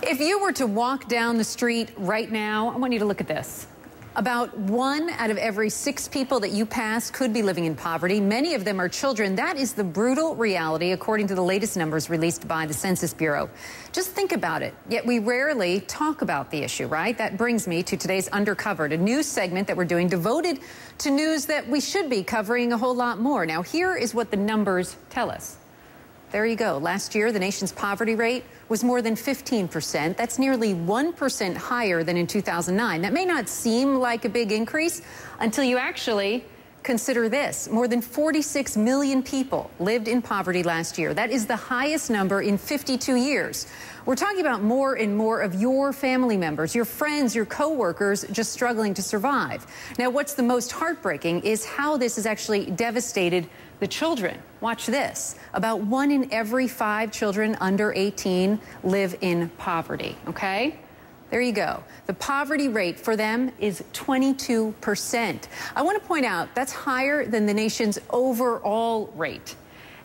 If you were to walk down the street right now, I want you to look at this. About 1 out of every 6 people that you pass could be living in poverty. Many of them are children. That is the brutal reality, according to the latest numbers released by the Census Bureau. Just think about it. Yet we rarely talk about the issue, right? That brings me to today's Undercovered, a news segment that we're doing devoted to news that we should be covering a whole lot more. Now, here is what the numbers tell us. There you go. Last year, the nation's poverty rate was more than 15%. That's nearly 1% higher than in 2009. That may not seem like a big increase until you actually consider this. More than 46 million people lived in poverty last year. That is the highest number in 52 years. We're talking about more and more of your family members, your friends, your coworkers just struggling to survive. Now, what's the most heartbreaking is how this has actually devastated the children. Watch this. About 1 in every 5 children under 18 live in poverty, okay? There you go. The poverty rate for them is 22%. I want to point out that's higher than the nation's overall rate.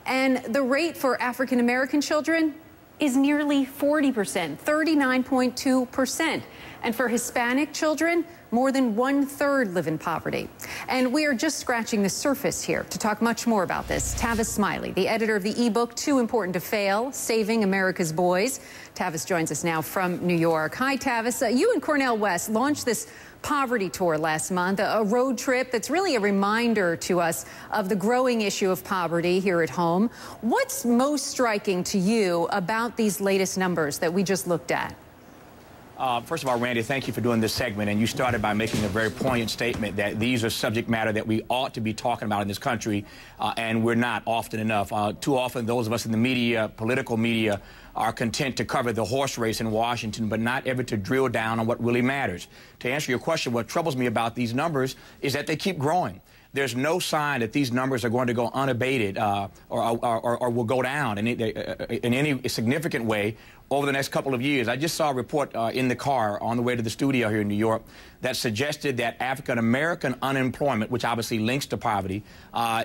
And the rate for African American children is nearly 40%, 39.2%. And for Hispanic children, more than 1/3 live in poverty. And we are just scratching the surface here. To talk much more about this, Tavis Smiley, the editor of the ebook Too Important to Fail, Saving America's Boys. Tavis joins us now from New York. Hi, Tavis. You and Cornel West launched this poverty tour last month, a road trip that's really a reminder to us of the growing issue of poverty here at home. What's most striking to you about these latest numbers that we just looked at? First of all, Randy, thank you for doing this segment. And you started by making a very poignant statement that these are subject matter that we ought to be talking about in this country, and we're not often enough. Too often, those of us in the media, political media, are content to cover the horse race in Washington, but not ever to drill down on what really matters. To answer your question, what troubles me about these numbers is that they keep growing. There's no sign that these numbers are going to go unabated or will go down in any significant way over the next couple of years. I just saw a report in the car on the way to the studio here in New York that suggested that African-American unemployment, which obviously links to poverty,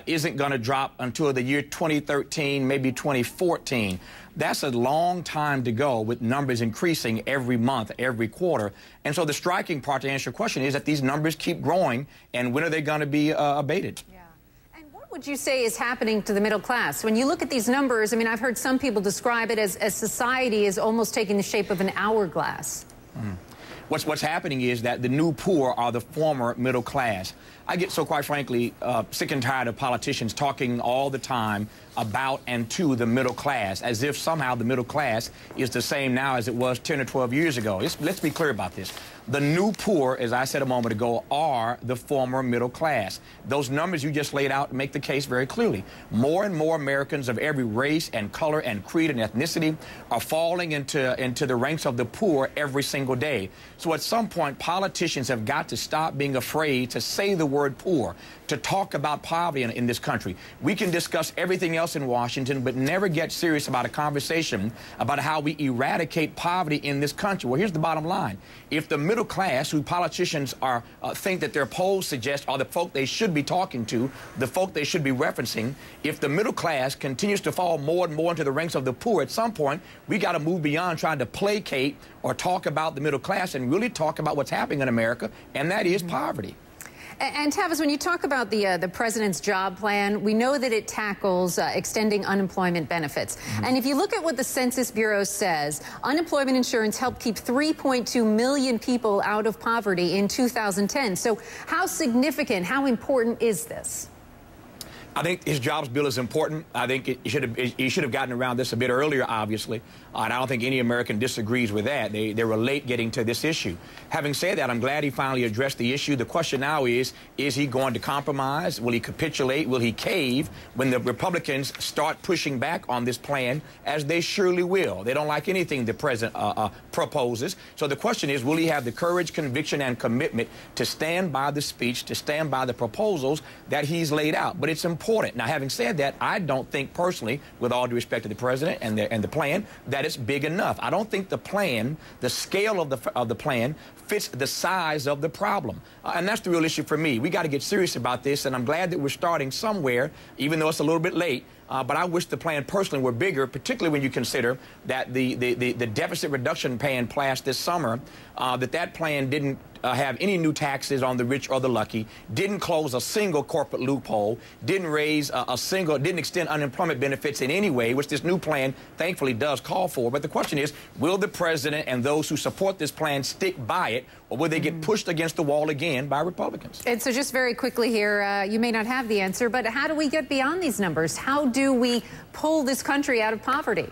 isn't going to drop until the year 2013, maybe 2014. That's a long time to go with numbers increasing every month, every quarter. And so the striking part, to answer your question, is that these numbers keep growing, and when are they going to be abated? Yeah. And what would you say is happening to the middle class? When you look at these numbers, I mean, I've heard some people describe it as society is almost taking the shape of an hourglass. What's happening is that the new poor are the former middle class. I get so, quite frankly, sick and tired of politicians talking all the time about and to the middle class, as if somehow the middle class is the same now as it was 10 or 12 years ago. Let's be clear about this. The new poor, as I said a moment ago, are the former middle class. Those numbers you just laid out make the case very clearly. More and more Americans of every race and color and creed and ethnicity are falling into the ranks of the poor every single day. So at some point, politicians have got to stop being afraid to say the word poor, to talk about poverty in this country. We can discuss everything else in Washington, but never get serious about a conversation about how we eradicate poverty in this country. Well, here's the bottom line. If the middle class, who politicians think that their polls suggest are the folk they should be talking to, the folk they should be referencing, if the middle class continues to fall more and more into the ranks of the poor, at some point, we got to move beyond trying to placate or talk about the middle class and really talk about what's happening in America, and that is poverty. And Tavis, when you talk about the president's job plan, we know that it tackles extending unemployment benefits. And if you look at what the Census Bureau says, unemployment insurance helped keep 3.2 million people out of poverty in 2010. So how significant, how important is this? I think his jobs bill is important. I think he should have gotten around this a bit earlier, obviously. And I don't think any American disagrees with that. They were late getting to this issue. Having said that, I'm glad he finally addressed the issue. The question now is he going to compromise? Will he capitulate? Will he cave when the Republicans start pushing back on this plan, as they surely will? They don't like anything the president proposes. So the question is, will he have the courage, conviction, and commitment to stand by the speech, to stand by the proposals that he's laid out? But it's important. Now, having said that, I don't think personally, with all due respect to the president and the plan, that it's big enough. I don't think the plan, the scale of the plan, fits the size of the problem. And that's the real issue for me. We got to get serious about this, and I'm glad that we're starting somewhere, even though it's a little bit late, but I wish the plan personally were bigger, particularly when you consider that the deficit reduction plan passed this summer, that plan didn't have any new taxes on the rich or the lucky, didn't close a single corporate loophole, didn't extend unemployment benefits in any way, which this new plan thankfully does call for. But the question is, will the president and those who support this plan stick by it, or will they get pushed against the wall again by Republicans? And so just very quickly here, you may not have the answer, but how do we get beyond these numbers? How do we pull this country out of poverty?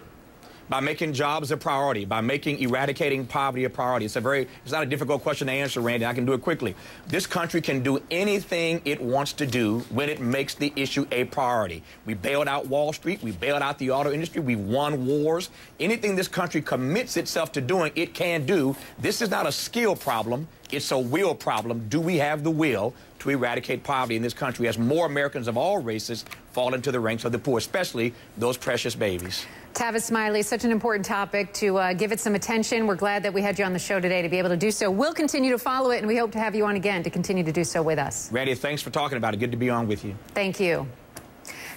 By making jobs a priority, by making eradicating poverty a priority. It's not a difficult question to answer, Randy. I can do it quickly. This country can do anything it wants to do when it makes the issue a priority. We bailed out Wall Street. We bailed out the auto industry. We won wars. Anything this country commits itself to doing, it can do. This is not a skill problem. It's a will problem. Do we have the will to eradicate poverty in this country as more Americans of all races fall into the ranks of the poor, especially those precious babies? Tavis Smiley, such an important topic to give it some attention. We're glad that we had you on the show today to be able to do so. We'll continue to follow it, and we hope to have you on again to continue to do so with us. Randy, thanks for talking about it. Good to be on with you. Thank you.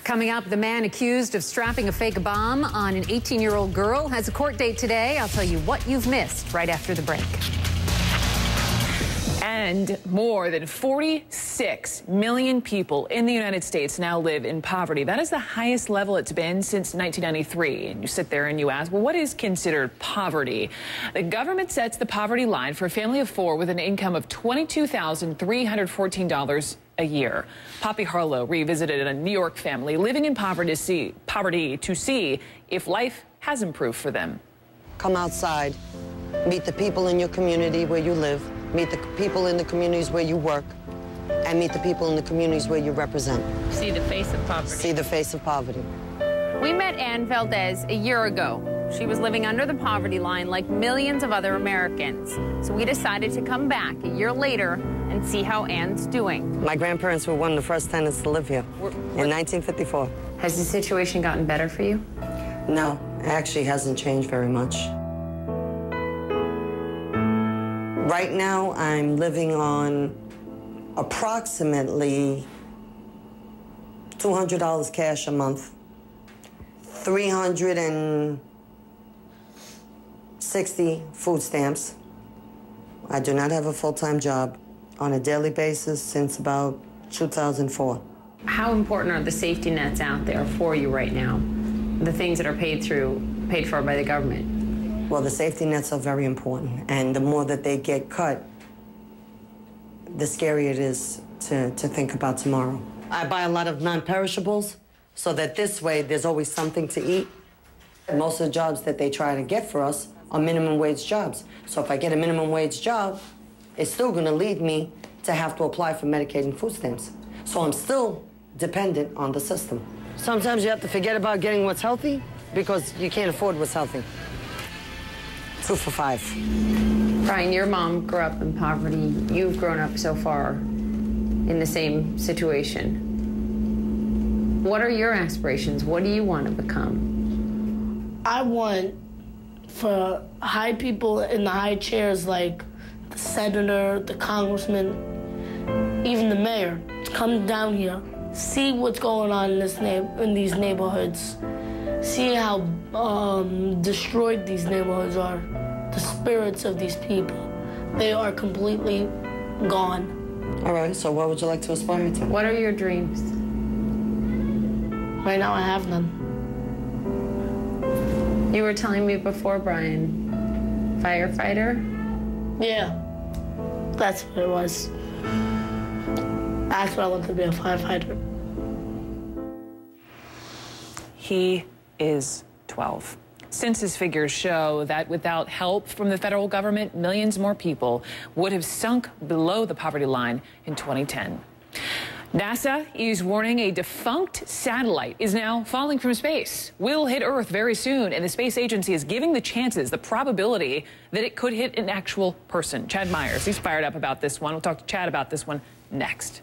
Coming up, the man accused of strapping a fake bomb on an 18-year-old girl has a court date today. I'll tell you what you've missed right after the break. And more than 46 million people in the United States now live in poverty. That is the highest level it's been since 1993. And you sit there and you ask, well, what is considered poverty? The government sets the poverty line for a family of four with an income of $22,314 a year. Poppy Harlow revisited a New York family living in poverty to see if life has improved for them. Come outside, meet the people in your community where you live, meet the people in the communities where you work, and meet the people in the communities where you represent. See the face of poverty. See the face of poverty. We met Ann Valdez a year ago. She was living under the poverty line like millions of other Americans. So we decided to come back a year later and see how Ann's doing. My grandparents were one of the first tenants to live here in 1954. Has the situation gotten better for you? No, it actually hasn't changed very much. Right now, I'm living on approximately $200 cash a month, 360 food stamps. I do not have a full-time job on a daily basis since about 2004. How important are the safety nets out there for you right now? The things that are paid for by the government? Well, the safety nets are very important, and the more that they get cut, the scarier it is to think about tomorrow. I buy a lot of non-perishables so that this way there's always something to eat. Most of the jobs that they try to get for us are minimum wage jobs. So if I get a minimum wage job, it's still going to lead me to have to apply for Medicaid and food stamps. So I'm still dependent on the system. Sometimes you have to forget about getting what's healthy because you can't afford what's healthy. 2 for $5. Brian, your mom grew up in poverty. You've grown up so far in the same situation. What are your aspirations? What do you want to become? I want for high people in the high chairs like the senator, the congressman, even the mayor, to come down here, see what's going on in these neighborhoods, see how destroyed these neighborhoods are. The spirits of these people, they are completely gone. All right, so what would you like to aspire to? What are your dreams? Right now I have none. You were telling me before, Brian, firefighter? Yeah, that's what it was. That's what I wanted to be, a firefighter. He is 12. Census figures show that without help from the federal government, millions more people would have sunk below the poverty line in 2010. NASA is warning a defunct satellite is now falling from space. Will hit Earth very soon, and the space agency is giving the probability that it could hit an actual person. Chad Myers, he's fired up about this one. We'll talk to Chad about this one next.